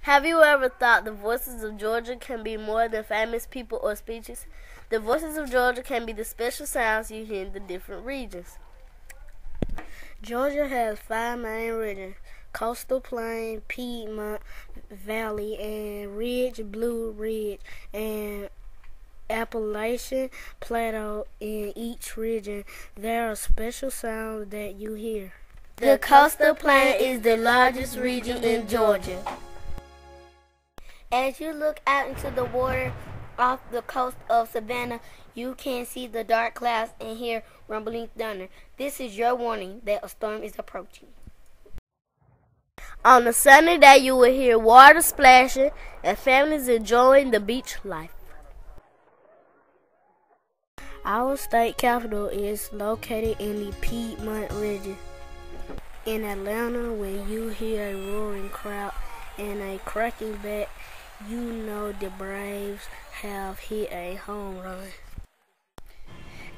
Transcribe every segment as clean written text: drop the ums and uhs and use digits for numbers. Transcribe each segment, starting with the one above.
Have you ever thought the voices of Georgia can be more than famous people or speeches? The voices of Georgia can be the special sounds you hear in the different regions. Georgia has 5 main regions: Coastal Plain, Piedmont, Valley, and Ridge, Blue Ridge, and Appalachian Plateau. In each region, there are special sounds that you hear. The Coastal Plain is the largest region in Georgia. As you look out into the water off the coast of Savannah, you can see the dark clouds and hear rumbling thunder. This is your warning that a storm is approaching. On a sunny day, you will hear water splashing and families enjoying the beach life. Our state capital is located in the Piedmont region. In Atlanta, when you hear a roaring crowd and a cracking bat, you know the Braves have hit a home run.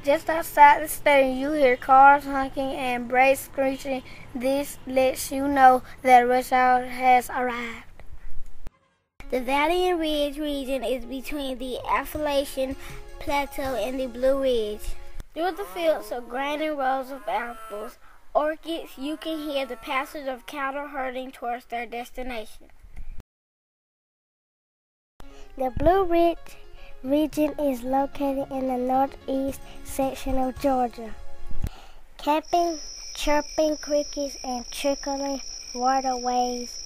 Just outside the stadium, you hear cars honking and brakes screeching. This lets you know that rush hour has arrived. The Valley and Ridge region is between the Appalachian Plateau and the Blue Ridge. Through the fields of grain and rows of apples, orchids, you can hear the passage of cattle herding towards their destination. The Blue Ridge region is located in the northeast section of Georgia. Camping, chirping crickets, and trickling waterways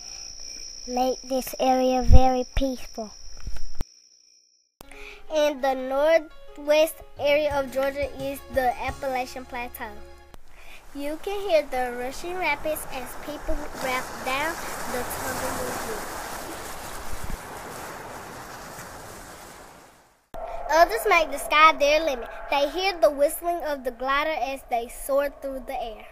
make this area very peaceful. In the northwest area of Georgia is the Appalachian Plateau. You can hear the rushing rapids as people raft down the tumbling hill. Others make the sky their limit. They hear the whistling of the glider as they soar through the air.